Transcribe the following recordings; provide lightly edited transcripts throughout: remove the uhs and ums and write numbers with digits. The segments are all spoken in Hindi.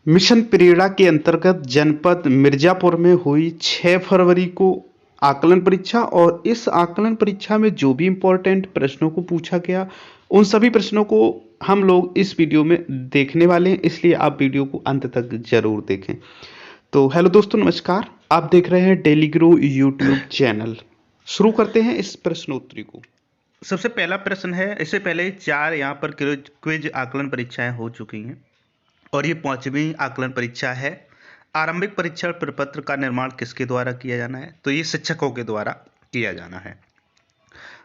मिशन प्रेरणा के अंतर्गत जनपद मिर्जापुर में हुई 6 फरवरी को आकलन परीक्षा और इस आकलन परीक्षा में जो भी इम्पोर्टेंट प्रश्नों को पूछा गया उन सभी प्रश्नों को हम लोग इस वीडियो में देखने वाले हैं, इसलिए आप वीडियो को अंत तक जरूर देखें। तो हेलो दोस्तों, नमस्कार। आप देख रहे हैं डेली ग्रो यूट्यूब चैनल। शुरू करते हैं इस प्रश्नोत्तरी को। सबसे पहला प्रश्न है, इससे पहले 4 यहाँ पर क्विज आकलन परीक्षाएं हो चुकी हैं और ये 5वीं आकलन परीक्षा है। आरंभिक परीक्षण प्रपत्र का निर्माण किसके द्वारा किया जाना है? तो ये शिक्षकों के द्वारा किया जाना है,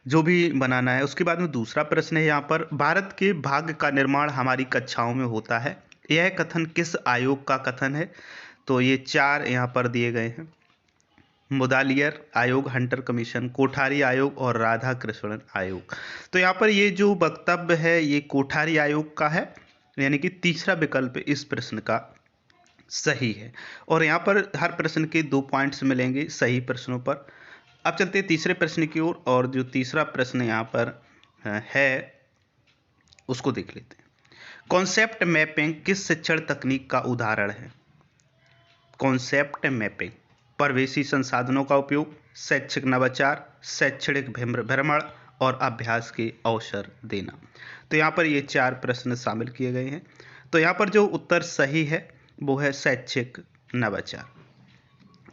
जो भी बनाना है। उसके बाद में दूसरा प्रश्न है यहाँ पर, भारत के भाग्य का निर्माण हमारी कक्षाओं में होता है, यह कथन किस आयोग का कथन है? तो ये 4 यहाँ पर दिए गए हैं, मुदालियर आयोग, हंटर कमीशन, कोठारी आयोग और राधा कृष्णन आयोग। तो यहाँ पर ये जो वक्तव्य है ये कोठारी आयोग का है, यानी कि तीसरा विकल्प इस प्रश्न का सही है। और यहाँ पर हर प्रश्न के 2 पॉइंट्स मिलेंगे सही प्रश्नों पर। अब चलते हैं तीसरे प्रश्न की ओर, और जो तीसरा प्रश्न यहाँ पर है उसको देख लेते हैं। कॉन्सेप्ट मैपिंग किस शिक्षण तकनीक का उदाहरण है? कॉन्सेप्ट मैपिंग, प्रवेशी संसाधनों का उपयोग, शैक्षिक नवाचार, शैक्षणिक भ्रमण और अभ्यास के अवसर देना। तो यहाँ पर ये 4 प्रश्न शामिल किए गए हैं। तो यहाँ पर जो उत्तर सही है वो है शैक्षिक नवाचार।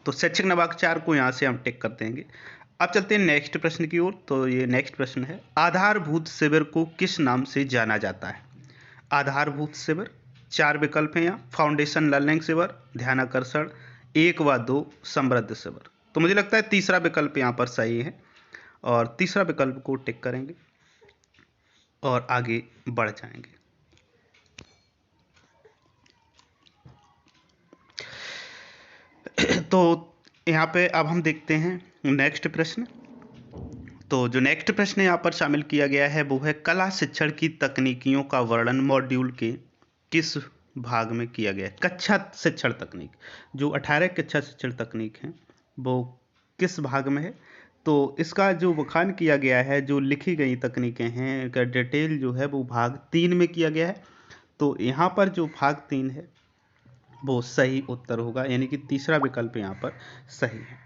तो शैक्षिक नवाचार को यहाँ से हम टिक कर देंगे। अब चलते हैं नेक्स्ट प्रश्न की ओर। तो ये नेक्स्ट प्रश्न है, आधारभूत शिविर को किस नाम से जाना जाता है? आधारभूत शिविर 4 विकल्प हैं यहाँ, फाउंडेशन लर्निंग शिविर, ध्यानाकर्षण 1 व 2, समृद्ध शिविर। तो मुझे लगता है तीसरा विकल्प यहाँ पर सही है और तीसरा विकल्प को टिक करेंगे और आगे बढ़ जाएंगे। तो यहाँ पे अब हम देखते हैं नेक्स्ट प्रश्न। तो जो नेक्स्ट प्रश्न यहाँ पर शामिल किया गया है वो है, कला शिक्षण की तकनीकियों का वर्णन मॉड्यूल के किस भाग में किया गया है? कक्षा शिक्षण तकनीक, जो 18 कक्षा शिक्षण तकनीक है वो किस भाग में है? तो इसका जो बखान किया गया है, जो लिखी गई तकनीकें हैं, इनका डिटेल जो है वो भाग 3 में किया गया है। तो यहाँ पर जो भाग 3 है वो सही उत्तर होगा, यानी कि तीसरा विकल्प यहाँ पर सही है।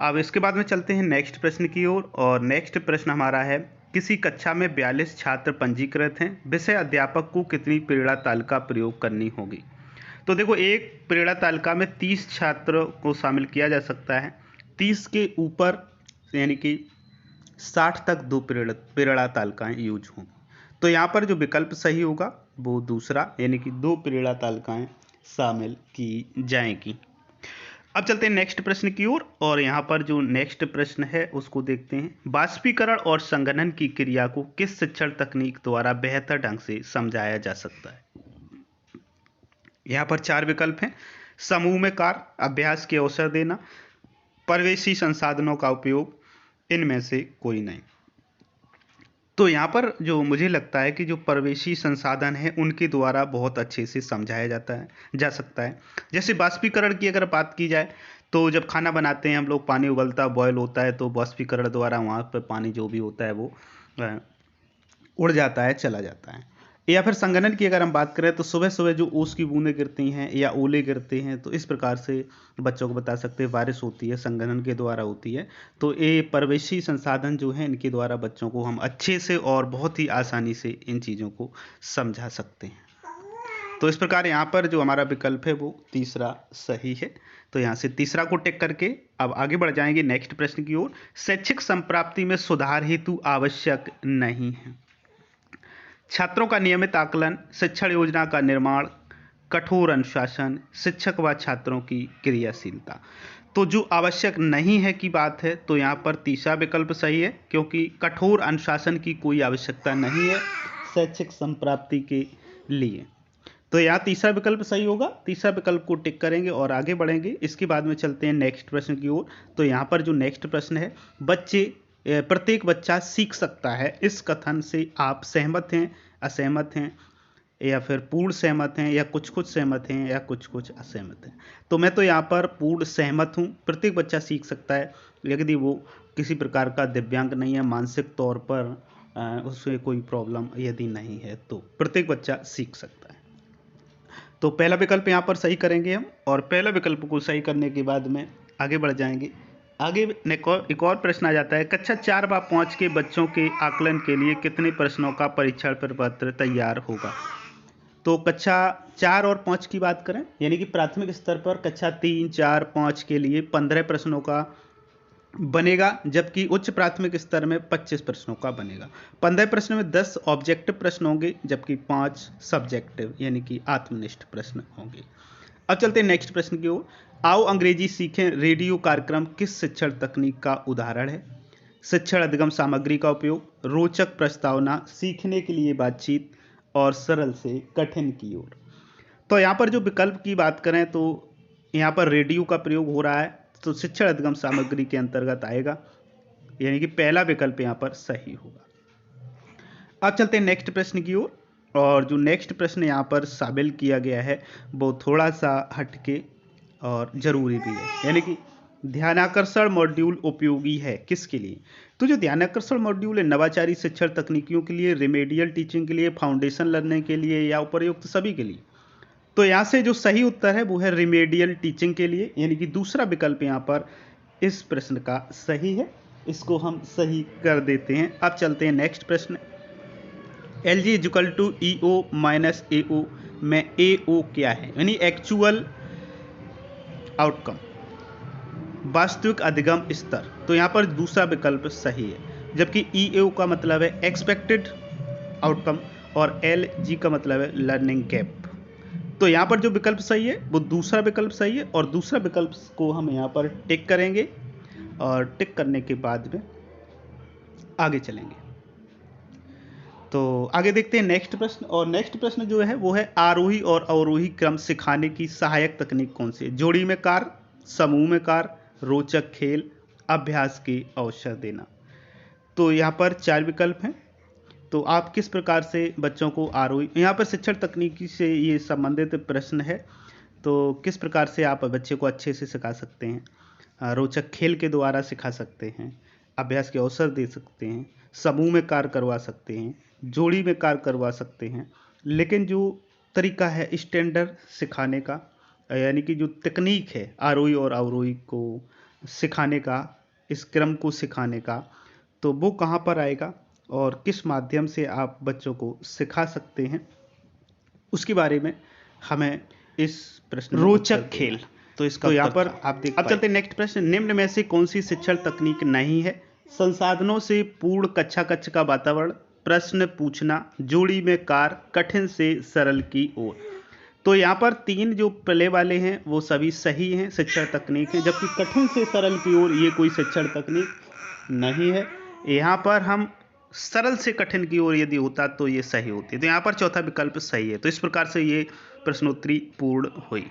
अब इसके बाद में चलते हैं नेक्स्ट प्रश्न की ओर, और नेक्स्ट प्रश्न हमारा है, किसी कक्षा में 42 छात्र पंजीकृत हैं, विषय अध्यापक को कितनी प्रेरणा तालिका प्रयोग करनी होगी? तो देखो, एक प्रेरणा तालिका में 30 छात्रों को शामिल किया जा सकता है। 30 के ऊपर यानी कि 60 तक 2 प्रेरणा तालिकाएं यूज होंगी। तो यहाँ पर जो विकल्प सही होगा वो दूसरा, यानी कि 2 प्रेरणा तालिकाएं शामिल की जाएंगी। अब चलते हैं नेक्स्ट प्रश्न की ओर, और यहाँ पर जो नेक्स्ट प्रश्न है उसको देखते हैं। वाष्पीकरण और संघनन की क्रिया को किस शिक्षण तकनीक द्वारा बेहतर ढंग से समझाया जा सकता है? यहाँ पर 4 विकल्प हैं, समूह में कार्य, अभ्यास के अवसर देना, प्रवेशी संसाधनों का उपयोग, इनमें से कोई नहीं। तो यहाँ पर जो मुझे लगता है कि जो प्रवेशी संसाधन है उनके द्वारा बहुत अच्छे से समझाया जा सकता है। जैसे वाष्पीकरण की अगर बात की जाए तो जब खाना बनाते हैं हम लोग, पानी उबलता बॉयल होता है, तो वाष्पीकरण द्वारा वहाँ पर पानी जो भी होता है वो उड़ जाता है, चला जाता है। या फिर संघनन की अगर हम बात करें तो सुबह सुबह जो ओस की बूंदें गिरती हैं या ओले गिरते हैं, तो इस प्रकार से बच्चों को बता सकते हैं बारिश होती है, संघनन के द्वारा होती है। तो ये प्रवेशी संसाधन जो है इनके द्वारा बच्चों को हम अच्छे से और बहुत ही आसानी से इन चीज़ों को समझा सकते हैं। तो इस प्रकार यहाँ पर जो हमारा विकल्प है वो तीसरा सही है। तो यहाँ से तीसरा को टिक करके अब आगे बढ़ जाएंगे नेक्स्ट प्रश्न की ओर। शैक्षिक संप्राप्ति में सुधार हेतु आवश्यक नहीं है। छात्रों का नियमित आकलन, शिक्षण योजना का निर्माण, कठोर अनुशासन, शिक्षक व छात्रों की क्रियाशीलता। तो जो आवश्यक नहीं है की बात है, तो यहाँ पर तीसरा विकल्प सही है, क्योंकि कठोर अनुशासन की कोई आवश्यकता नहीं है शैक्षिक संप्राप्ति के लिए। तो यहाँ तीसरा विकल्प सही होगा, तीसरा विकल्प को टिक करेंगे और आगे बढ़ेंगे। इसके बाद में चलते हैं नेक्स्ट प्रश्न की ओर। तो यहाँ पर जो नेक्स्ट प्रश्न है, प्रत्येक बच्चा सीख सकता है, इस कथन से आप सहमत हैं, असहमत हैं, या फिर पूर्ण सहमत हैं, या कुछ कुछ सहमत हैं, या कुछ कुछ असहमत हैं? तो मैं तो यहाँ पर पूर्ण सहमत हूँ। प्रत्येक बच्चा सीख सकता है यदि वो किसी प्रकार का दिव्यांग नहीं है, मानसिक तौर पर उससे कोई प्रॉब्लम यदि नहीं है, तो प्रत्येक बच्चा सीख सकता है। तो पहला विकल्प यहाँ पर सही करेंगे हम, और पहला विकल्प को सही करने के बाद में आगे बढ़ जाएंगे। आगे एक और प्रश्न आ जाता है, कक्षा 4 व 5 के बच्चों के आकलन के लिए कितने प्रश्नों का परीक्षण प्रपत्र तैयार होगा। तो कक्षा 4 और 5 की बात करें, यानी कि प्राथमिक स्तर पर कक्षा 3, 4, 5 के लिए 15 प्रश्नों का बनेगा, जबकि उच्च प्राथमिक स्तर में 25 प्रश्नों का बनेगा। 15 प्रश्न में 10 ऑब्जेक्टिव प्रश्न होंगे, जबकि 5 सब्जेक्टिव यानी कि आत्मनिष्ठ प्रश्न होंगे। अब चलते हैं नेक्स्ट प्रश्न की ओर। आओ अंग्रेजी सीखें रेडियो कार्यक्रम किस शिक्षण तकनीक का उदाहरण है। शिक्षण अधिगम सामग्री का उपयोग, रोचक प्रस्तावना, सीखने के लिए बातचीत और सरल से कठिन की ओर। तो यहाँ पर जो विकल्प की बात करें तो यहाँ पर रेडियो का प्रयोग हो रहा है, तो शिक्षण अधिगम सामग्री के अंतर्गत आएगा, यानी कि पहला विकल्प यहाँ पर सही होगा। अब चलते हैं नेक्स्ट प्रश्न की ओर, और जो नेक्स्ट प्रश्न यहाँ पर शामिल किया गया है वो थोड़ा सा हटके और ज़रूरी भी है, यानी कि ध्यानाकर्षण मॉड्यूल उपयोगी है किसके लिए। तो जो ध्यानाकर्षण मॉड्यूल है नवाचारी शिक्षण तकनीकियों के लिए, रिमेडियल टीचिंग के लिए, फाउंडेशन लर्निंग के लिए या उपयुक्त सभी के लिए। तो यहाँ से जो सही उत्तर है वो है रिमेडियल टीचिंग के लिए, यानी कि दूसरा विकल्प यहाँ पर इस प्रश्न का सही है, इसको हम सही कर देते हैं। अब चलते हैं नेक्स्ट प्रश्न। LG = EO - AO में AO क्या है, यानी एक्चुअल आउटकम, वास्तविक अधिगम स्तर। तो यहाँ पर दूसरा विकल्प सही है, जबकि EO का मतलब है एक्सपेक्टेड आउटकम और LG का मतलब है लर्निंग गैप। तो यहाँ पर जो विकल्प सही है वो दूसरा विकल्प सही है, और दूसरा विकल्प को हम यहाँ पर टिक करेंगे, और टिक करने के बाद में आगे चलेंगे। तो आगे देखते हैं नेक्स्ट प्रश्न, और नेक्स्ट प्रश्न जो है वो है आरोही और अवरोही क्रम सिखाने की सहायक तकनीक कौन सी है। जोड़ी में कार्य, समूह में कार्य, रोचक खेल, अभ्यास के अवसर देना। तो यहाँ पर 4 विकल्प हैं। तो आप किस प्रकार से बच्चों को आरोही, यहाँ पर शिक्षण तकनीकी से ये संबंधित प्रश्न है, तो किस प्रकार से आप बच्चे को अच्छे से सिखा सकते हैं। रोचक खेल के द्वारा सिखा सकते हैं, अभ्यास के अवसर दे सकते हैं, समूह में कार्य करवा सकते हैं, जोड़ी में कार्य करवा सकते हैं। लेकिन जो तरीका है स्टैंडर्ड सिखाने का, यानी कि जो तकनीक है आरोही और अवरोही को सिखाने का, इस क्रम को सिखाने का, तो वो कहाँ पर आएगा और किस माध्यम से आप बच्चों को सिखा सकते हैं, उसके बारे में हमें इस प्रश्न रोचक खेल। तो इसका तो यहाँ पर आप देख। अब चलते हैं नेक्स्ट प्रश्न। निम्न में से कौन सी शिक्षण तकनीक नहीं है। संसाधनों से पूर्ण कक्षा कक्ष का वातावरण, प्रश्न पूछना, जोड़ी में कार्य, कठिन से सरल की ओर। तो यहाँ पर 3 जो पहले वाले हैं वो सभी सही हैं, शिक्षण तकनीक है, जबकि कठिन से सरल की ओर ये कोई शिक्षण तकनीक नहीं है। यहाँ पर हम सरल से कठिन की ओर यदि होता तो ये सही होती, तो यहाँ पर चौथा विकल्प सही है। तो इस प्रकार से ये प्रश्नोत्तरी पूर्ण हुई।